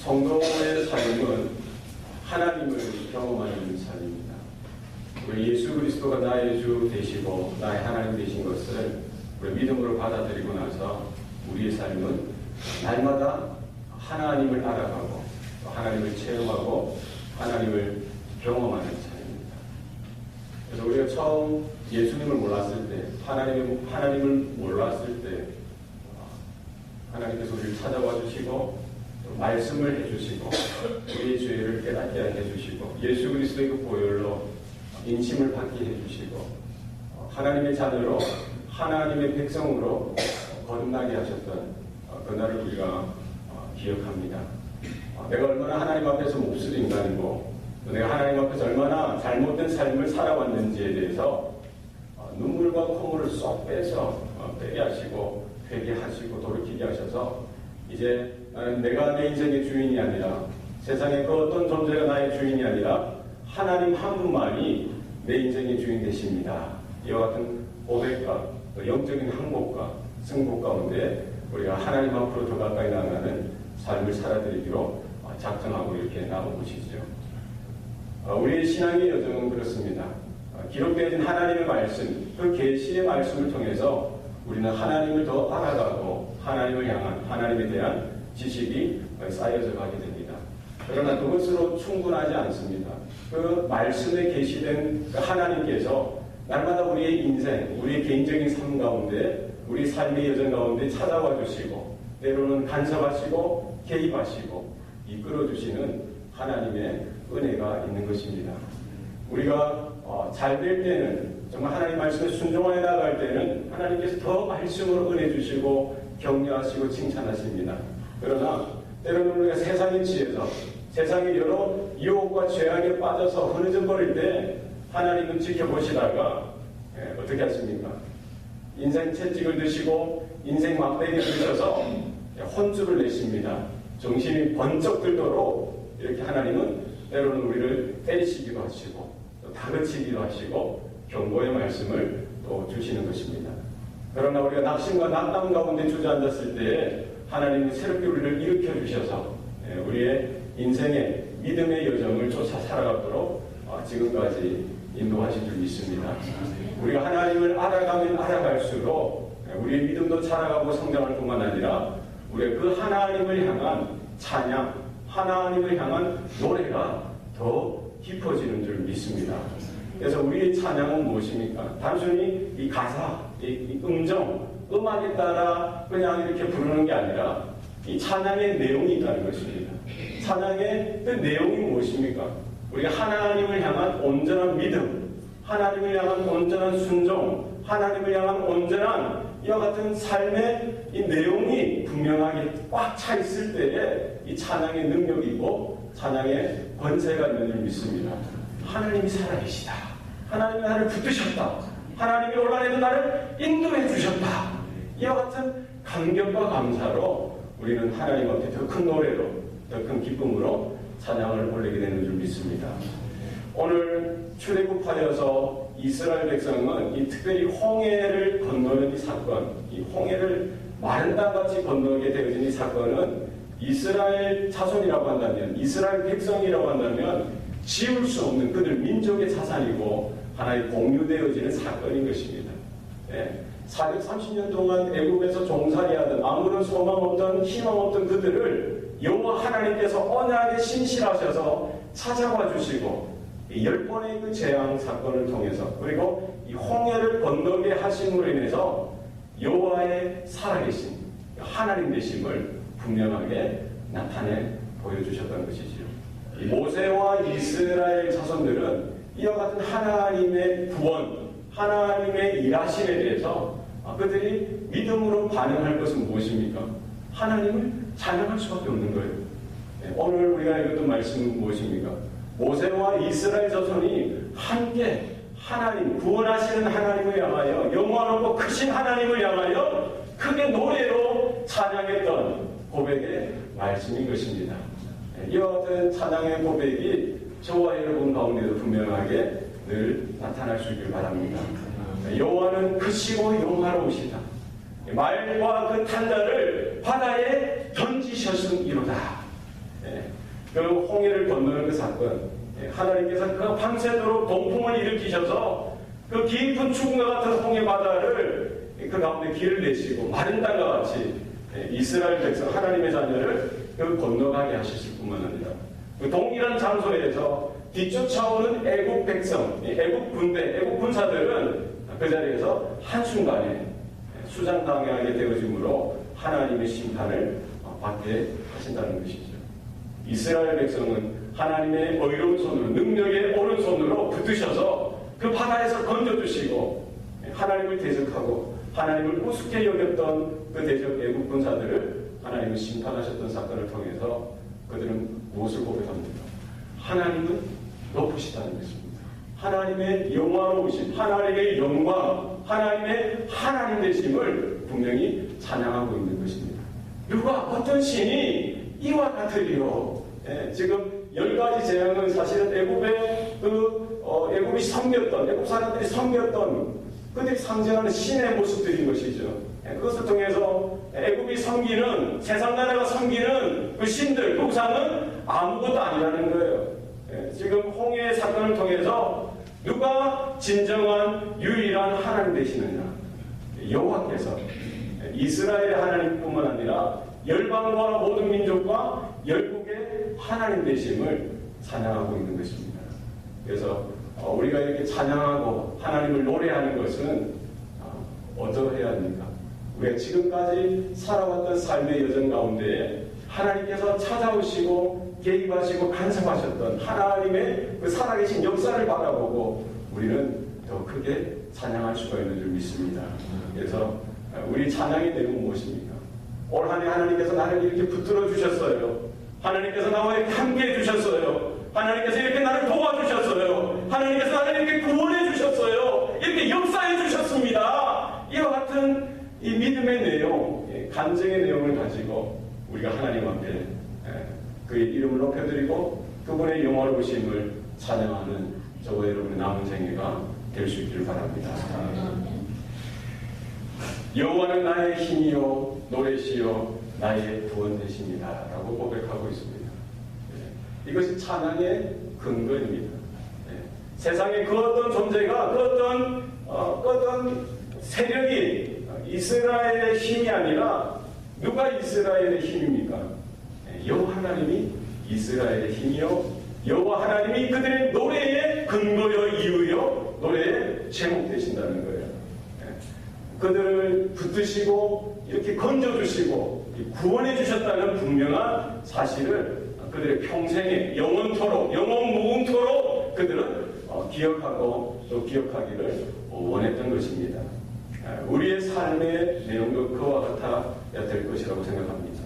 성도의 삶은 하나님을 경험하는 삶입니다. 우리 예수 그리스도가 나의 주 되시고 나의 하나님 되신 것을 우리 믿음으로 받아들이고 나서 우리의 삶은 날마다 하나님을 알아가고 하나님을 체험하고 하나님을 경험하는 삶입니다. 그래서 우리가 처음 예수님을 몰랐을 때, 하나님을 몰랐을 때 하나님께서 우리를 찾아와 주시고 말씀을 해주시고 우리의 죄를 깨닫게 해주시고 예수 그리스도의 그 보혈로 인침을 받게 해주시고 하나님의 자녀로 하나님의 백성으로 거듭나게 하셨던 그날을 우리가 기억합니다. 내가 얼마나 하나님 앞에서 몹쓸 인간이고 내가 하나님 앞에서 얼마나 잘못된 삶을 살아왔는지에 대해서 눈물과 콧물을 쏙 빼서 빼게 하시고 회개하시고 돌이키게 하셔서 이제 나는 내가 내 인생의 주인이 아니라 세상의 그 어떤 존재가 나의 주인이 아니라 하나님 한 분만이 내 인생의 주인 되십니다. 이와 같은 고백과 영적인 항복과 승복 가운데 우리가 하나님 앞으로 더 가까이 나아가는 삶을 살아드리기로 작정하고 이렇게 나눠보시죠. 우리의 신앙의 여정은 그렇습니다. 기록되어진 하나님의 말씀, 그 계시의 말씀을 통해서 우리는 하나님을 더 알아가고 하나님을 향한 하나님에 대한 지식이 쌓여져 가게 됩니다. 그러나 그것으로 충분하지 않습니다. 그 말씀에 계시된 하나님께서 날마다 우리의 인생, 우리의 개인적인 삶 가운데 우리 삶의 여정 가운데 찾아와 주시고 때로는 간섭하시고 개입하시고 이끌어 주시는 하나님의 은혜가 있는 것입니다. 우리가 잘 될 때는 정말 하나님 말씀에 순종하여 나갈 때는 하나님께서 더 말씀으로 은혜 주시고 격려하시고 칭찬하십니다. 그러나 때로는 우리가 세상에 취해서 세상의 여러 유혹과 죄악에 빠져서 흐느져 버릴 때 하나님은 지켜보시다가 어떻게 하십니까? 인생 채찍을 드시고 인생 막대기를 드셔서 혼쭐을 내십니다. 정신이 번쩍 들도록 이렇게 하나님은 때로는 우리를 때리시기도 하시고 또 다그치기도 하시고 경고의 말씀을 또 주시는 것입니다. 그러나 우리가 낙심과 낙담 가운데 주저앉았을 때 하나님은 새롭게 우리를 일으켜 주셔서 우리의 인생의 믿음의 여정을 쫓아 살아가도록 지금까지 인도하신 줄 믿습니다. 우리가 하나님을 알아가면 알아갈수록 우리의 믿음도 자라가고 성장할 뿐만 아니라 우리의 그 하나님을 향한 찬양, 하나님을 향한 노래가 더 깊어지는 줄 믿습니다. 그래서 우리의 찬양은 무엇입니까? 단순히 이 가사, 이 음정, 음악에 따라 그냥 이렇게 부르는 게 아니라 이 찬양의 내용이 있다는 것입니다. 찬양의 그 내용이 무엇입니까? 우리가 하나님을 향한 온전한 믿음, 하나님을 향한 온전한 순종, 하나님을 향한 온전한 이와 같은 삶의 이 내용이 분명하게 꽉 차 있을 때에 이 찬양의 능력이고 찬양의 권세가 있는 줄 믿습니다. 하나님이 살아계시다. 하나님이 나를 붙드셨다. 하나님이 온라인에도 나를 인도해 주셨다. 이와 같은 감격과 감사로 우리는 하나님 앞에 더 큰 노래로, 더 큰 기쁨으로 찬양을 올리게 되는 줄 믿습니다. 오늘 출애굽하여서 이스라엘 백성은 이 특별히 홍해를 건너는 이 사건, 이 홍해를 마른 땅같이 건너게 되어진 이 사건은 이스라엘 자손이라고 한다면, 이스라엘 백성이라고 한다면 지울 수 없는 그들 민족의 자산이고 하나의 공유되어지는 사건인 것입니다. 430년 동안 애굽에서 종살이하던 아무런 소망 없던 희망 없던 그들을 여호와 하나님께서 언약에 신실하셔서 찾아와 주시고 10번의 그 재앙 사건을 통해서 그리고 이 홍해를 건너게 하심으로 인해서 여호와의 살아계신 하나님 되심을 분명하게 나타내 보여주셨던 것이지요. 모세와 이스라엘 자손들은 이와 같은 하나님의 구원, 하나님의 일하심에 대해서 그들이 믿음으로 반응할 것은 무엇입니까? 하나님을 찬양할 수밖에 없는 거예요. 오늘 우리가 읽었던 말씀은 무엇입니까? 모세와 이스라엘 자손이 함께 하나님, 구원하시는 하나님을 향하여 영원하고 크신 하나님을 향하여 크게 노래로 찬양했던 고백의 말씀인 것입니다. 이와 같은 찬양의 고백이 저와 여러분 가운데도 분명하게 늘 나타날 수 있길 바랍니다. 여호와는 크시고 영화로우시다. 말과 그 탄자를 바다에 던지셨음이로다. 그 홍해를 건너는 그 사건, 하나님께서 그 밤새도록 동풍을 일으키셔서 그 깊은 죽음과 같은 홍해 바다를 그 가운데 길을 내시고 마른 땅과 같이 이스라엘 백성 하나님의 자녀를 그 건너가게 하셨을 뿐만 아니라 그 동일한 장소에서 뒤쫓아오는 애국 백성, 애국 군대, 애국 군사들은 그 자리에서 한순간에 수장당하게 되어짐으로 하나님의 심판을 받게 하신다는 것이죠. 이스라엘 백성은 하나님의 의로운 손으로, 능력의 오른손으로 붙드셔서 그 바다에서 건져주시고 하나님을 대적하고 하나님을 우습게 여겼던 그 대적 애국 군사들을 하나님을 심판하셨던 사건을 통해서 그들은 무엇을 고백합니까? 하나님은 높으시다는 것입니다. 하나님의 영화로우심, 하나님의 영광, 하나님의 하나님 되심을 분명히 찬양하고 있는 것입니다. 누가 어떤 신이 이와 같으리요. 지금 10가지 재앙은 사실은 애굽이 섬겼던, 애굽 사람들이 섬겼던 그들이 상징하는 신의 모습들인 것이죠. 그것을 통해서 애굽이 섬기는, 세상 나라가 섬기는 그 신들, 그 우상은 아무것도 아니라는 거예요. 지금 홍해 사건을 통해서 누가 진정한 유일한 하나님 되시느냐? 여호와께서 이스라엘의 하나님뿐만 아니라 열방과 모든 민족과 열국의 하나님 되심을 찬양하고 있는 것입니다. 그래서 우리가 이렇게 찬양하고 하나님을 노래하는 것은 어떠해야 합니까? 우리가 지금까지 살아왔던 삶의 여정 가운데 하나님께서 찾아오시고 개입하시고 간섭하셨던 하나님의 그 살아계신 역사를 바라보고 우리는 더 크게 찬양할 수가 있는 줄 믿습니다. 그래서 우리 찬양의 내용은 무엇입니까? 올 한 해 하나님께서 나를 이렇게 붙들어 주셨어요. 하나님께서 나와 이렇게 함께 해주셨어요. 하나님께서 이렇게 나를 도와주셨어요. 하나님께서 나를 이렇게 구원해 주셨어요. 이렇게 역사해 주셨습니다. 이와 같은 이 믿음의 내용, 간증의 내용을 가지고 우리가 하나님 앞에 그의 이름을 높여드리고 그분의 영화로우심을 찬양하는 저와 여러분의 남은 생애가 될 수 있기를 바랍니다. 여호와는 나의 힘이요 노래시요 나의 구원 되십니다 라고 고백하고 있습니다. 이것이 찬양의 근거입니다. 세상에 그 어떤 존재가 그 어떤 세력이 이스라엘의 힘이 아니라 누가 이스라엘의 힘입니까? 여호와 하나님이 이스라엘의 힘이요 여호와 하나님이 그들의 노래의 근거요 이유요 노래의 제목 되신다는 거예요. 그들을 붙드시고 이렇게 건져주시고 구원해 주셨다는 분명한 사실을 그들의 평생에 영원토록 영원 무궁토록 그들은 기억하고 또 기억하기를 원했던 것입니다. 우리의 삶의 내용도 그와 같아야 될 것이라고 생각합니다.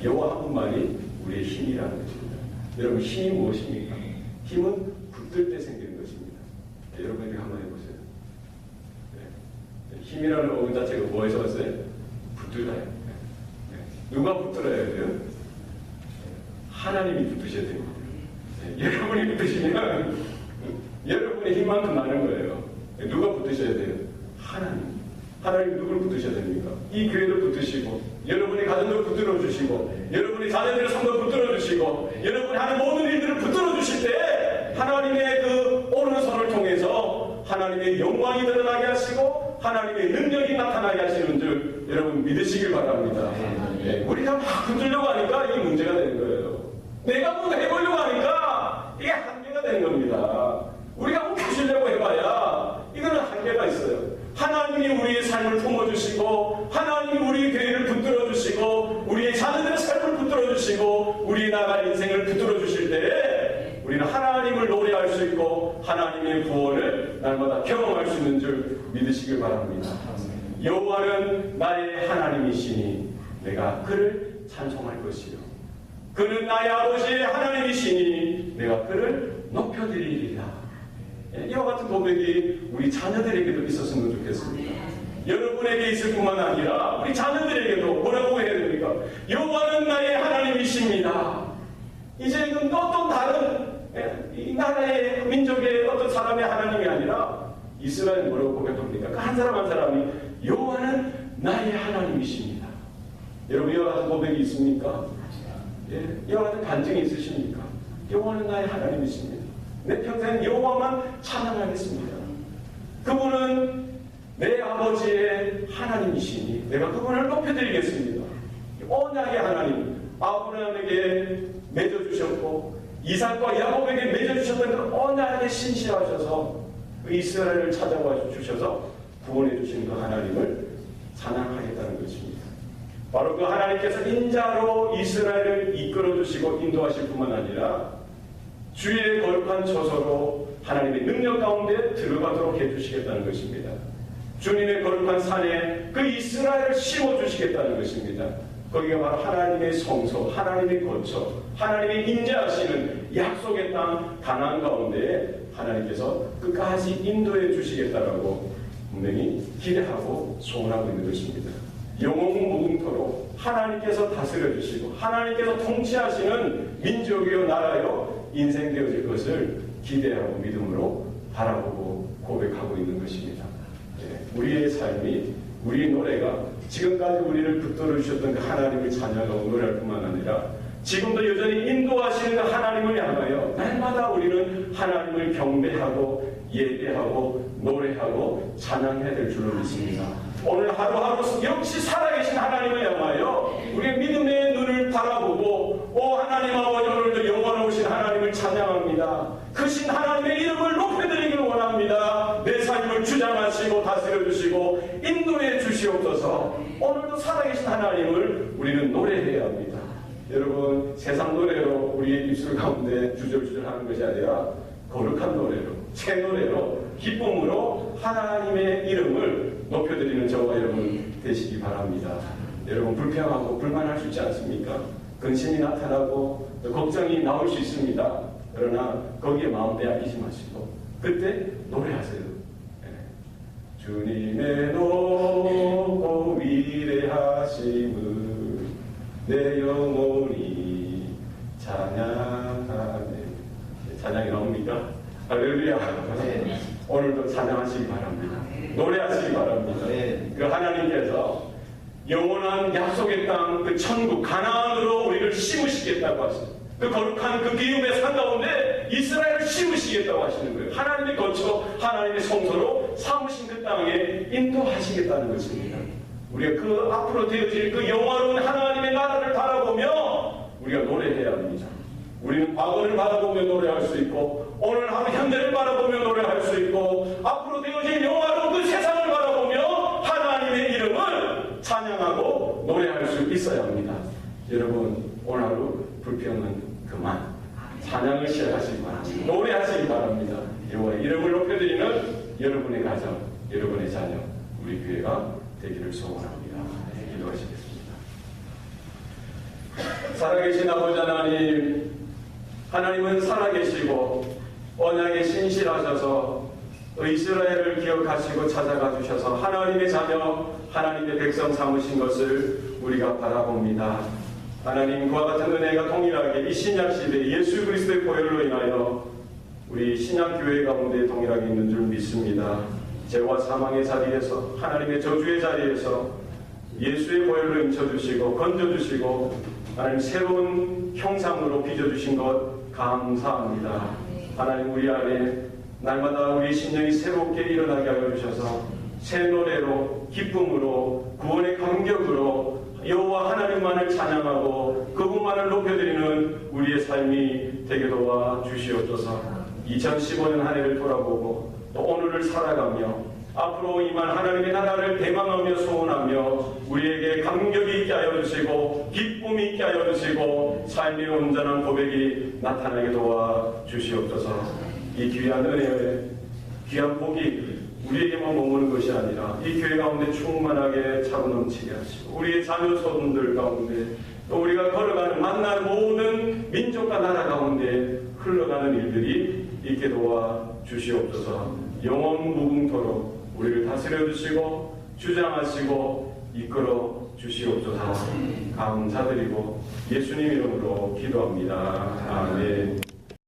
여호와 한 분만이 우리의 힘이라는 것입니다. 여러분 힘이 무엇입니까? 힘은 붙들 때 생기는 것입니다. 여러분들이 한번 해보세요. 힘이라는 어원 자체가 뭐에서 왔어요? 붙들어요. 누가 붙들어야 돼요? 하나님이 붙으셔야 됩니다. 여러분이 붙으시면 여러분의 힘만큼 많은 거예요. 누가 붙으셔야 돼요? 하나님. 하나님 누구를 붙으셔야 됩니까? 이 교회를 붙으시고 여러분의 가정을 붙들어 주시고 여러분의 자녀들의 삶을 붙들어 주시고 여러분이 하는 모든 일들을 붙들어 주실 때 하나님의 그 오른손을 통해서 하나님의 영광이 드러나게 하시고 하나님의 능력이 나타나게 하시는 줄 여러분 믿으시길 바랍니다. 우리가 막 붙들려고 하니까 이게 문제가 되는 거예요. 내가 뭔가 해보려고 하니까 이게 한계가 되는 겁니다. 우리가 묵혀주려고 해봐야 이거는 한계가 있어요. 하나님이 우리의 삶을 품어주시고 하나님이 우리의 교회를 붙들어주시고 우리의 자녀들의 삶을 붙들어주시고 우리의 나갈 인생을 붙들어주실 때 우리는 하나님을 노래할 수 있고 하나님의 구원을 날마다 경험할 수 있는 줄 믿으시길 바랍니다. 여호와는 나의 하나님이시니 내가 그를 찬송할 것이요 그는 나의 아버지의 하나님이시니 내가 그를 높여드리리라. 이와 같은 고백이 우리 자녀들에게도 있었으면 좋겠습니다. 여러분에게 있을 뿐만 아니라 우리 자녀들에게도 뭐라고 해야 됩니까? 여호와는 나의 하나님이십니다. 이제 이건 어떤 다른 이 나라의 민족의 어떤 사람의 하나님이 아니라 이스라엘 뭐라고 고백합니까? 그 한 사람 한 사람이 여호와는 나의 하나님이십니다. 여러분 이와 같은 고백이 있습니까? 이와 같은 간증이 있으십니까? 여호와는 나의 하나님이십니다. 내 평생 여호와만 찬양하겠습니다. 그분은 내 아버지의 하나님이시니 내가 그분을 높여드리겠습니다. 언약의 하나님, 아브라함에게 맺어주셨고 이삭과 야곱에게 맺어주셨던 그 언약에 신실하셔서 그 이스라엘을 찾아와 주셔서 구원해 주신 그 하나님을 찬양하겠다는 것입니다. 바로 그 하나님께서 인자로 이스라엘을 이끌어 주시고 인도하실 뿐만 아니라 주일의 거룩한 처소로 하나님의 능력 가운데 들어가도록 해주시겠다는 것입니다. 주님의 거룩한 산에 그 이스라엘을 심어주시겠다는 것입니다. 거기가 바로 하나님의 성소, 하나님의 거처, 하나님이 인자하시는 약속의 땅 가나안 가운데 하나님께서 끝까지 인도해 주시겠다라고 분명히 기대하고 소원하고 있는 것입니다. 영원무궁토록 하나님께서 다스려 주시고 하나님께서 통치하시는 민족이요 나라요 인생 되어질 것을 기대하고 믿음으로 바라보고 고백하고 있는 것입니다. 우리의 삶이, 우리의 노래가 지금까지 우리를 붙들어 주셨던 그 하나님을 찬양하고 노래할 뿐만 아니라 지금도 여전히 인도하시는 그 하나님을 향하여 날마다 우리는 하나님을 경배하고 예배하고 노래하고 찬양해야 될 줄로 믿습니다. 오늘 하루하루 역시 살아계신 하나님을 향하여 우리의 믿음의 눈을 바라보고 오 하나님 아버지 오늘도 영원하신 하나님을 찬양합니다. 크신 하나님의 이름을 높여드리길 원합니다. 내 삶을 주장하시고 다스려주시고 인도해 주시옵소서. 오늘도 살아계신 하나님을 우리는 노래해야 합니다. 여러분 세상 노래로 우리의 입술 가운데 주절주절 하는 것이 아니라 거룩한 노래로 새 노래로 기쁨으로 하나님의 이름을 높여드리는 저와 여러분 되시기 바랍니다. 여러분 불평하고 불만할 수 있지 않습니까? 근심이 나타나고 걱정이 나올 수 있습니다. 그러나 거기에 마음 빼앗기지 마시고 그때 노래하세요. 주님의 높고 위대하심을 내 영혼이 찬양하네. 찬양이 나옵니까? 할렐루야. 네. 오늘도 찬양하시기 바랍니다. 노래하시기 바랍니다. 네. 그 하나님께서 영원한 약속의 땅, 그 천국, 가나안으로 우리를 심으시겠다고 하시는 그 거룩한 그 기업의 산 가운데 이스라엘을 심으시겠다고 하시는 거예요. 하나님의 거처, 하나님의 성소로 삼으신 그 땅에 인도하시겠다는 것입니다. 우리가 그 앞으로 되어질 그 영화로운 하나님의 나라를 바라보며 우리가 노래해야 합니다. 우리는 과거를 바라보며 노래할 수 있고 오늘 하루 현대를 바라보며 노래할 수 있고 앞으로 되어질 영화로운 그 세상을 바라보며 하나님의 이름을 찬양하고 노래할 수 있어야 합니다. 여러분 오늘 하루 불평은 그만 찬양을 시작하시기 바랍니다. 노래하시기 바랍니다. 여호와의 이름을 높여드리는 여러분의 가정, 여러분의 자녀, 우리 교회가 되기를 소원합니다. 기도하시겠습니다. 살아계신 아버지 하나님, 하나님은 살아계시고 언약에 신실하셔서 이스라엘을 기억하시고 찾아가 주셔서 하나님의 자녀, 하나님의 백성 삼으신 것을 우리가 바라봅니다. 하나님 그와 같은 은혜가 동일하게 이 신약시대에 예수 그리스도의 보혈로 인하여 우리 신약교회 가운데 동일하게 있는 줄 믿습니다. 죄와 사망의 자리에서 하나님의 저주의 자리에서 예수의 보혈로 인쳐주시고 건져주시고 하나님 새로운 형상으로 빚어주신 것 감사합니다. 하나님 우리 안에 날마다 우리 심령이 새롭게 일어나게 하여 주셔서 새 노래로 기쁨으로 구원의 감격으로 여호와 하나님만을 찬양하고 그분만을 높여드리는 우리의 삶이 되게 도와 주시옵소서. 2015년 한 해를 돌아보고 또 오늘을 살아가며 앞으로 임할 하나님의 나라를 대망하며 소원하며 우리에게 감격이 있게 하여 주시고 기쁨이 있게 하여 주시고 삶의 온전한 고백이 나타나게 도와 주시옵소서. 이 귀한 은혜에 귀한 복이 우리에게만 머무는 것이 아니라 이 교회 가운데 충만하게 차고 넘치게 하시고 우리의 자녀 손들 가운데 또 우리가 걸어가는 만날 모든 민족과 나라 가운데 흘러가는 일들이 있게 도와 주시옵소서. 영원 무궁토록 우리를 다스려 주시고 주장하시고 이끌어 주시옵소서. 감사드리고 예수님 이름으로 기도합니다. 아멘.